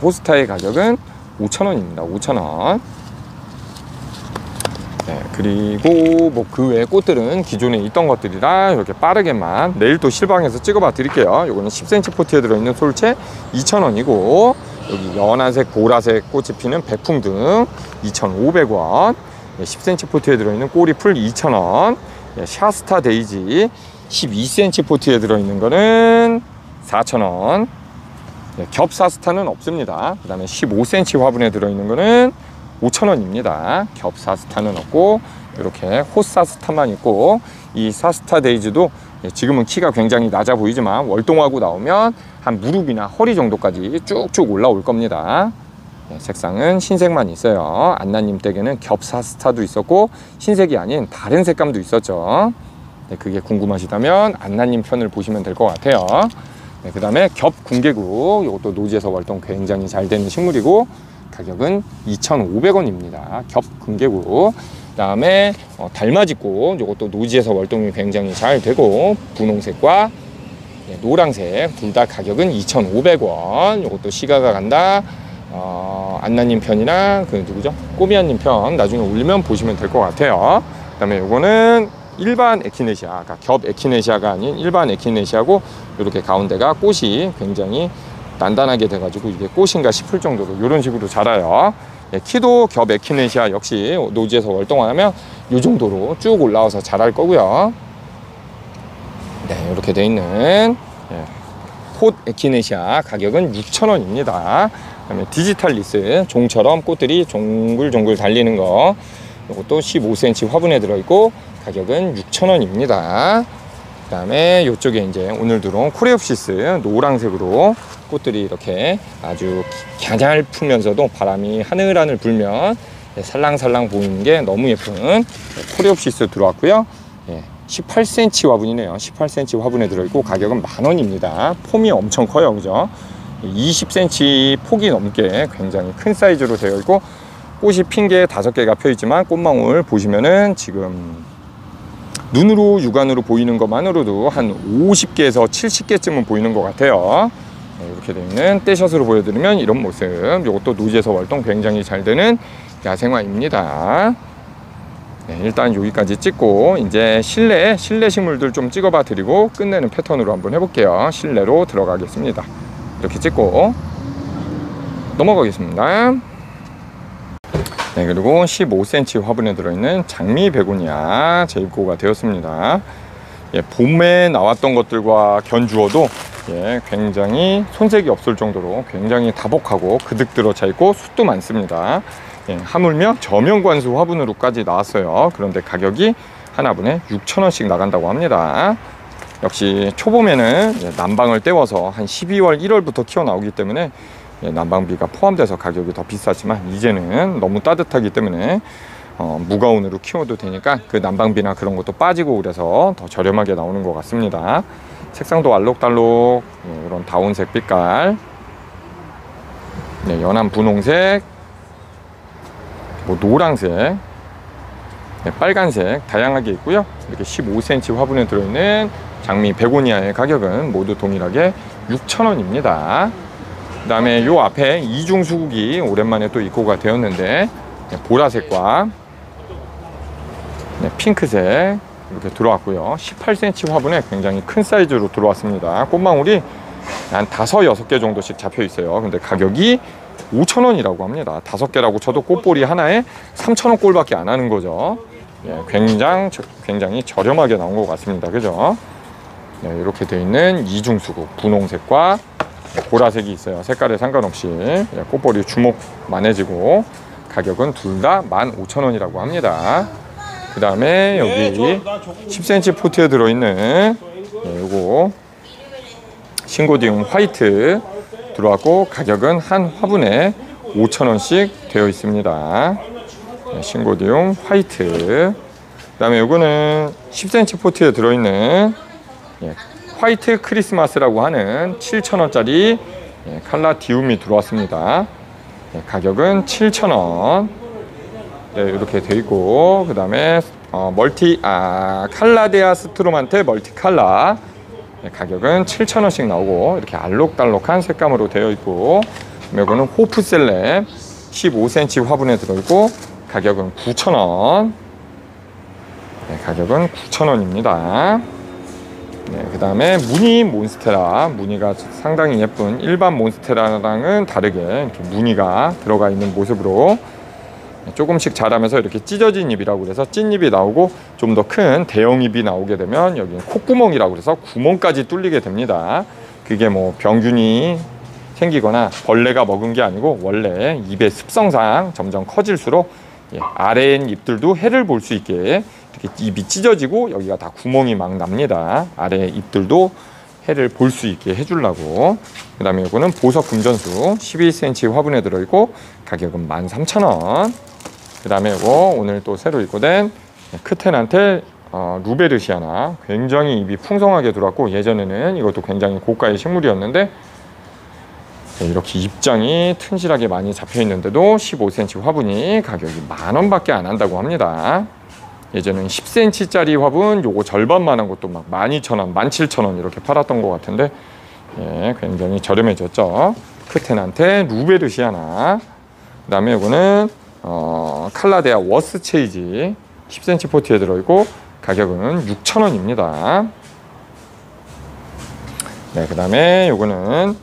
호스타의 가격은 5,000원입니다. 5,000원. 그리고 뭐 그 외의 꽃들은 기존에 있던 것들이라 이렇게 빠르게만 내일 또 실방에서 찍어봐 드릴게요. 요거는 10cm 포트에 들어있는 솔채 2,000원이고, 여기 연한색, 보라색 꽃이 피는 백풍등 2,500원, 10cm 포트에 들어있는 꼬리풀 2,000원, 샤스타 데이지 12cm 포트에 들어있는 거는 4,000원, 겹사스타는 없습니다. 그 다음에 15cm 화분에 들어있는 거는 5,000원입니다. 겹사스타는 없고 이렇게 호사스타만 있고, 이 사스타 데이즈도 지금은 키가 굉장히 낮아 보이지만 월동하고 나오면 한 무릎이나 허리 정도까지 쭉쭉 올라올 겁니다. 색상은 흰색만 있어요. 안나님 댁에는 겹사스타도 있었고 흰색이 아닌 다른 색감도 있었죠. 그게 궁금하시다면 안나님 편을 보시면 될 것 같아요. 그 다음에 겹궁계구, 이것도 노지에서 월동 굉장히 잘 되는 식물이고 가격은 2,500원입니다. 겹궁계구. 그 다음에 달맞이꽃, 이것도 노지에서 월동이 굉장히 잘 되고 분홍색과 노랑색 둘 다 가격은 2,500원. 이것도 시가가 간다. 안나님 편이나 그 누구죠? 꼬미야님 편 나중에 올리면 보시면 될 것 같아요. 그 다음에 요거는 일반 에키네시아, 그러니까 겹 에키네시아가 아닌 일반 에키네시아고, 이렇게 가운데가 꽃이 굉장히 단단하게 돼가지고 이게 꽃인가 싶을 정도로 이런 식으로 자라요. 키도 겹 에키네시아 역시 노지에서 월동하면 이 정도로 쭉 올라와서 자랄 거고요. 이렇게 돼 있는 폿 에키네시아 가격은 6,000원입니다. 그다음에 디지털 리스, 종처럼 꽃들이 종글종글 달리는 거, 이것도 15cm 화분에 들어있고 가격은 6,000원입니다. 그 다음에 이쪽에 이제 오늘 들어온 코레옵시스 노란색으로 꽃들이 이렇게 아주 갸냘프면서도 바람이 하늘하늘 불면 살랑살랑 보이는 게 너무 예쁜 코레옵시스 들어왔고요. 18cm 화분이네요. 18cm 화분에 들어있고 가격은 10,000원입니다. 폼이 엄청 커요, 그죠? 20cm 폭이 넘게 굉장히 큰 사이즈로 되어 있고, 꽃이 핀 게 5개가 펴 있지만 꽃망울 보시면은 지금 눈으로 육안으로 보이는 것만으로도 한 50개에서 70개쯤은 보이는 것 같아요. 이렇게 되어 있는 떼샷으로 보여드리면 이런 모습. 이것도 노지에서 활동 굉장히 잘 되는 야생화입니다. 네, 일단 여기까지 찍고 이제 실내 식물들 좀 찍어봐 드리고 끝내는 패턴으로 한번 해볼게요. 실내로 들어가겠습니다. 이렇게 찍고 넘어가겠습니다. 네, 그리고 15cm 화분에 들어있는 장미 베고니아 재입고가 되었습니다. 예, 봄에 나왔던 것들과 견주어도 굉장히 손색이 없을 정도로 굉장히 다복하고 그득 들어 차 있고 숱도 많습니다. 하물며 저명관수 화분으로까지 나왔어요. 그런데 가격이 하나분에 6,000원씩 나간다고 합니다. 역시 초봄에는 난방을 때워서 한 12월 1월부터 키워 나오기 때문에 난방비가 포함돼서 가격이 더 비싸지만, 이제는 너무 따뜻하기 때문에 무가온으로 키워도 되니까 그 난방비나 그런 것도 빠지고 그래서 더 저렴하게 나오는 것 같습니다. 색상도 알록달록 이런 다운색 빛깔, 연한 분홍색, 노란색, 빨간색 다양하게 있고요. 이렇게 15cm 화분에 들어있는 장미 베고니아의 가격은 모두 동일하게 6,000원입니다. 그 다음에 요 앞에 이중 수국이 오랜만에 또 입고가 되었는데, 보라색과 핑크색 이렇게 들어왔고요. 18cm 화분에 굉장히 큰 사이즈로 들어왔습니다. 꽃망울이 한 5, 6개 정도씩 잡혀 있어요. 근데 가격이 5,000원이라고 합니다. 5개라고 쳐도 꽃볼이 하나에 3,000원 꼴밖에 안 하는 거죠. 굉장히 저렴하게 나온 것 같습니다. 그죠? 이렇게 되어 있는 이중수국, 분홍색과 보라색이 있어요. 색깔에 상관없이 꽃볼이 주먹만해지고, 가격은 둘 다 15,000원이라고 합니다. 그 다음에 여기 10cm 포트에 들어있는 요거 싱고디움 화이트 들어왔고, 가격은 한 화분에 5,000원씩 되어 있습니다. 싱고디움 화이트. 그 다음에 요거는 10cm 포트에 들어있는 화이트 크리스마스라고 하는 7,000원짜리 칼라디움이 들어왔습니다. 가격은 7,000원. 이렇게 되어 있고, 그 다음에 칼라데아 스트로만테 멀티칼라, 가격은 7,000원씩 나오고, 이렇게 알록달록한 색감으로 되어 있고, 이거는 호프셀렙 15cm 화분에 들어있고, 가격은 9,000원. 가격은 9,000원입니다. 그 다음에 무늬 몬스테라, 무늬가 상당히 예쁜 일반 몬스테라랑은 다르게 이렇게 무늬가 들어가 있는 모습으로 조금씩 자라면서 이렇게 찢어진 잎이라고 그래서 찐잎이 나오고, 좀 더 큰 대형 잎이 나오게 되면 여기는 콧구멍이라고 그래서 구멍까지 뚫리게 됩니다. 그게 뭐 병균이 생기거나 벌레가 먹은 게 아니고, 원래 잎의 습성상 점점 커질수록 아래 잎들도 해를 볼 수 있게 이렇게 잎이 찢어지고 여기가 다 구멍이 막 납니다. 아래 잎들도 해를 볼 수 있게 해주려고. 그 다음에 이거는 보석 금전수 12cm 화분에 들어있고, 가격은 13,000원. 그 다음에 이거 오늘 또 새로 입고된 크테난테 루베르시아나, 굉장히 잎이 풍성하게 들어왔고, 예전에는 이것도 굉장히 고가의 식물이었는데 이렇게 잎장이 튼실하게 많이 잡혀 있는데도 15cm 화분이 가격이 10,000원 밖에 안 한다고 합니다. 예전엔 10cm짜리 화분 요거 절반만한 것도 막 12,000원, 17,000원 이렇게 팔았던 것 같은데, 굉장히 저렴해졌죠. 크테난테 루베르시아나. 그 다음에 이거는 칼라데아 워스체이지 10cm 포트에 들어있고, 가격은 6,000원입니다. 그 다음에 이거는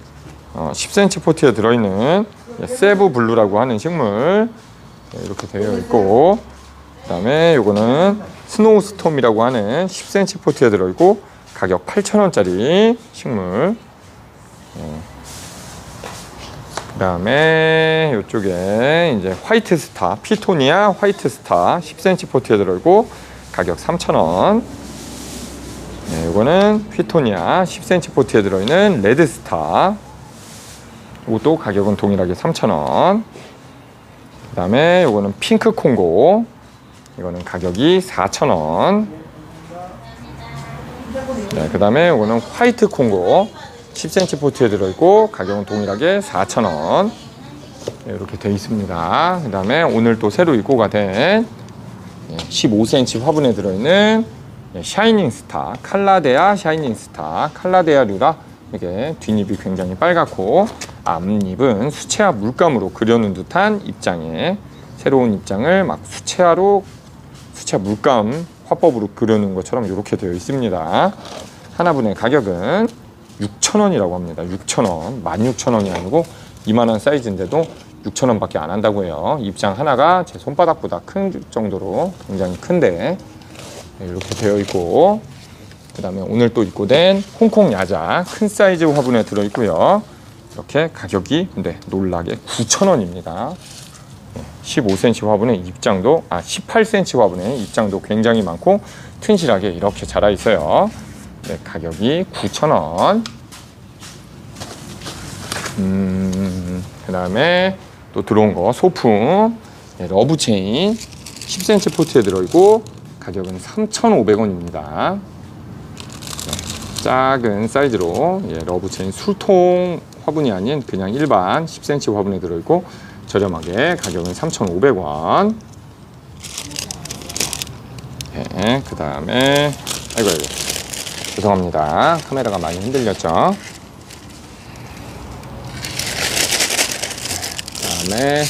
10cm 포트에 들어있는 세부 블루라고 하는 식물, 이렇게 되어 있고, 그 다음에 요거는 스노우 스톰이라고 하는 10cm 포트에 들어있고, 가격 8,000원짜리 식물. 그 다음에 이쪽에 이제 화이트 스타, 피토니아 화이트 스타 10cm 포트에 들어있고, 가격 3,000원. 요거는 피토니아 10cm 포트에 들어있는 레드 스타, 이것도 가격은 동일하게 3,000원. 그 다음에 요거는 핑크 콩고, 이거는 가격이 4,000원. 그 다음에 이거는 화이트 콩고 10cm 포트에 들어있고 가격은 동일하게 4,000원. 이렇게 되어 있습니다. 그 다음에 오늘 또 새로 입고가 된 15cm 화분에 들어있는 샤이닝 스타, 칼라데아 샤이닝 스타, 칼라데아류라 이게 뒷잎이 굉장히 빨갛고 앞잎은 수채화 물감으로 그려놓은 듯한 입장에 새로운 입장을 막 수채화 물감 화법으로 그려놓은 것처럼 이렇게 되어 있습니다. 하나분의 가격은 6,000원이라고 합니다. 6,000원, 16,000원이 아니고 이만한 사이즈인데도 6,000원 밖에 안 한다고 해요. 입장 하나가 제 손바닥보다 큰 정도로 굉장히 큰데 이렇게 되어 있고, 그 다음에 오늘 또 입고된 홍콩 야자 큰 사이즈 화분에 들어 있고요. 이렇게 가격이 근데 놀라게 9,000원입니다. 15cm 화분에 입장도 18cm 화분에 입장도 굉장히 많고 튼실하게 이렇게 자라 있어요. 네, 가격이 9,000원. 그 다음에 또 들어온 거 소품 러브 체인 10cm 포트에 들어있고 가격은 3,500원입니다. 작은 사이즈로 러브 체인 술통 화분이 아닌 그냥 일반 10cm 화분에 들어있고 저렴하게 가격은 3,500원. 네, 그 다음에 아이고 죄송합니다. 카메라가 많이 흔들렸죠. 그 다음에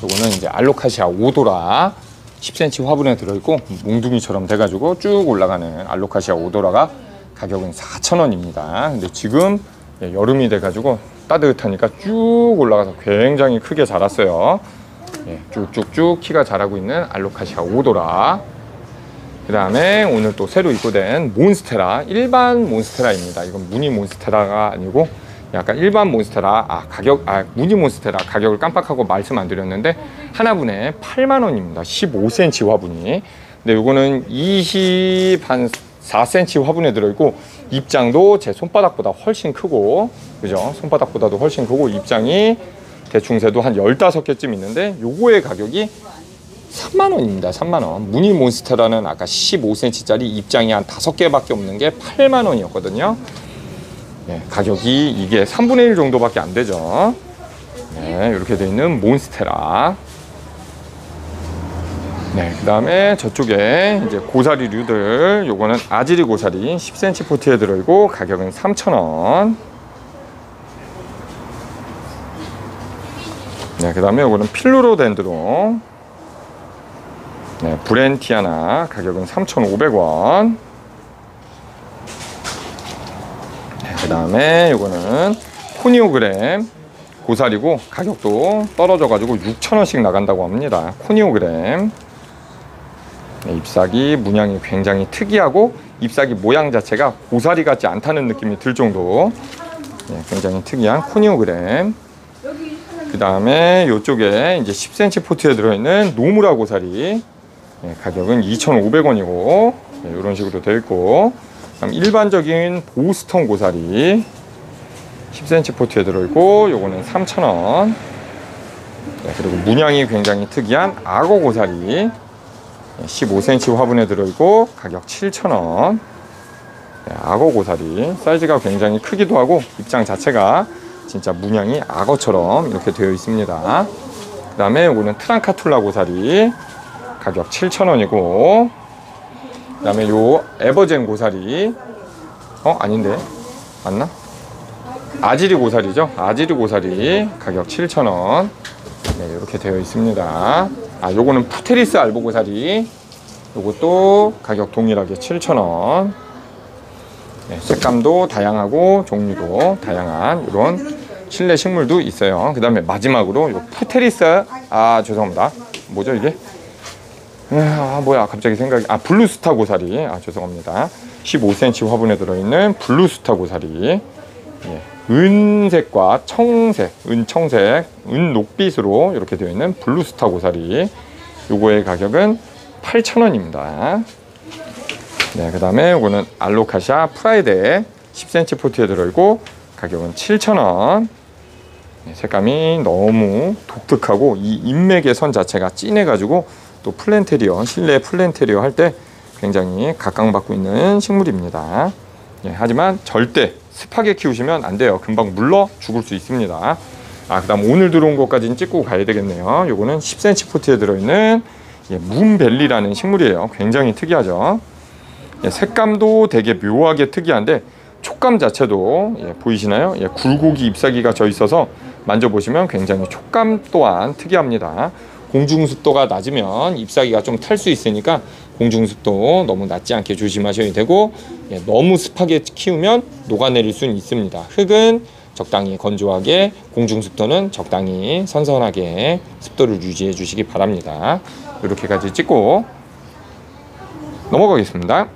요거는 이제 알로카시아 오도라 10cm 화분에 들어있고 몽둥이처럼 돼가지고 쭉 올라가는 알로카시아 오도라가 가격은 4,000원입니다. 근데 지금 여름이 돼가지고 따뜻하니까 쭉 올라가서 굉장히 크게 자랐어요. 쭉쭉쭉 키가 자라고 있는 알로카시아 오도라. 그 다음에 오늘 또 새로 입고된 몬스테라, 일반 몬스테라입니다. 이건 무늬 몬스테라가 아니고 약간 일반 몬스테라, 무늬 몬스테라 가격을 깜빡하고 말씀 안 드렸는데 하나분에 8만원입니다. 15cm 화분이. 근데 요거는 24cm 화분에 들어있고 입장도 제 손바닥보다 훨씬 크고, 그죠? 손바닥보다도 훨씬 크고 입장이 대충 세도 한 15개쯤 있는데 요거의 가격이 3만원입니다. 3만원. 무늬 몬스테라는 아까 15cm짜리 입장이 한 5개밖에 없는 게 8만원이었거든요. 네, 가격이 이게 3분의 1 정도밖에 안 되죠. 네, 이렇게 되어 있는 몬스테라. 네, 그 다음에 저쪽에 이제 고사리류들, 요거는 아지리 고사리 10cm 포트에 들어있고 가격은 3,000원. 네, 그 다음에 요거는 필로로덴드론, 네, 브렌티아나 가격은 3,500원. 네, 그 다음에 요거는 코니오그램 고사리고 가격도 떨어져 가지고 6,000원씩 나간다고 합니다. 코니오그램. 네, 잎사귀 문양이 굉장히 특이하고 잎사귀 모양 자체가 고사리 같지 않다는 느낌이 들 정도, 네, 굉장히 특이한 코니오그램. 그 다음에 이쪽에 이제 10cm 포트에 들어있는 노무라 고사리, 네, 가격은 2,500원이고 네, 이런 식으로 되어 있고, 그다음 일반적인 보스턴 고사리 10cm 포트에 들어있고 요거는 3,000원. 네, 그리고 문양이 굉장히 특이한 악어 고사리 15cm 화분에 들어있고 가격 7,000원. 네, 악어 고사리 사이즈가 굉장히 크기도 하고 입장 자체가 진짜 문양이 악어처럼 이렇게 되어 있습니다. 그 다음에 요거는 트랑카툴라 고사리 가격 7,000원이고, 그 다음에 요 에버젠 고사리, 아닌데 맞나? 아지리 고사리죠. 아지리 고사리 가격 7,000원. 네, 이렇게 되어 있습니다. 요거는 푸테리스 알보 고사리, 요것도 가격 동일하게 7,000원. 네, 색감도 다양하고 종류도 다양한 이런 실내 식물도 있어요. 그 다음에 마지막으로 요 푸테리스, 죄송합니다. 뭐죠 이게? 뭐야 갑자기 생각이, 블루스타 고사리, 죄송합니다. 15cm 화분에 들어있는 블루스타 고사리, 예, 은색과 청색, 은청색, 은녹빛으로 이렇게 되어 있는 블루스타 고사리, 요거의 가격은 8,000원입니다. 네, 그 다음에 요거는 알로카시아 프라이데 10cm 포트에 들어있고 가격은 7,000원. 네, 색감이 너무 독특하고 이 잎맥의 선 자체가 진해가지고 또 플랜테리어, 실내 플랜테리어 할 때 굉장히 각광받고 있는 식물입니다. 예, 하지만 절대 습하게 키우시면 안 돼요. 금방 물러 죽을 수 있습니다. 그다음 오늘 들어온 것까지는 찍고 가야 되겠네요. 요거는 10cm 포트에 들어있는 문벨리라는 식물이에요. 굉장히 특이하죠. 색감도 되게 묘하게 특이한데 촉감 자체도 보이시나요? 굴곡이 잎사귀가 져 있어서 만져보시면 굉장히 촉감 또한 특이합니다. 공중습도가 낮으면 잎사귀가 좀 탈 수 있으니까 공중습도 너무 낮지 않게 조심하셔야 되고, 너무 습하게 키우면 녹아내릴 수는 있습니다. 흙은 적당히 건조하게, 공중습도는 적당히 선선하게 습도를 유지해 주시기 바랍니다. 이렇게까지 찍고 넘어가겠습니다.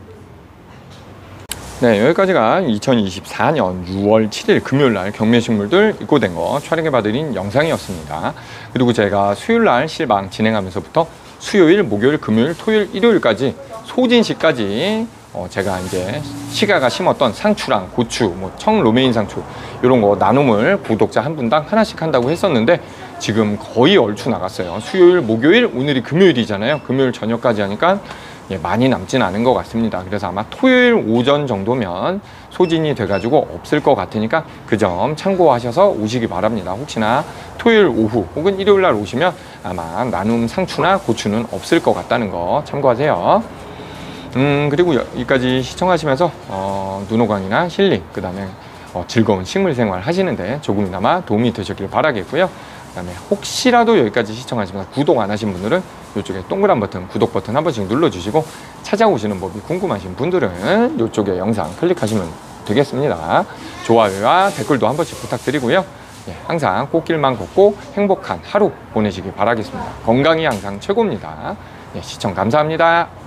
네, 여기까지가 2024년 6월 7일 금요일날 경매식물들 입고된 거 촬영해 봐드린 영상이었습니다. 그리고 제가 수요일날 실방 진행하면서부터 수요일, 목요일, 금요일, 토요일, 일요일까지 소진시까지 제가 이제 시가가 심었던 상추랑 고추, 청 로메인 상추 이런 거 나눔을 구독자 한 분당 하나씩 한다고 했었는데 지금 거의 얼추 나갔어요. 수요일, 목요일, 오늘이 금요일이잖아요. 금요일 저녁까지 하니까 많이 남진 않은 것 같습니다. 그래서 아마 토요일 오전 정도면 소진이 돼가지고 없을 것 같으니까 그 점 참고하셔서 오시기 바랍니다. 혹시나 토요일 오후 혹은 일요일 날 오시면 아마 나눔 상추나 고추는 없을 것 같다는 거 참고하세요. 그리고 여기까지 시청하시면서 눈호강이나 힐링, 그 다음에 즐거운 식물 생활 하시는데 조금이나마 도움이 되셨길 바라겠고요. 그 다음에 혹시라도 여기까지 시청하시면서 구독 안 하신 분들은 이쪽에 동그란 버튼, 구독 버튼 한 번씩 눌러주시고 찾아오시는 법이 궁금하신 분들은 이쪽에 영상 클릭하시면 되겠습니다. 좋아요와 댓글도 한 번씩 부탁드리고요. 항상 꽃길만 걷고 행복한 하루 보내시기 바라겠습니다. 건강이 항상 최고입니다. 시청 감사합니다.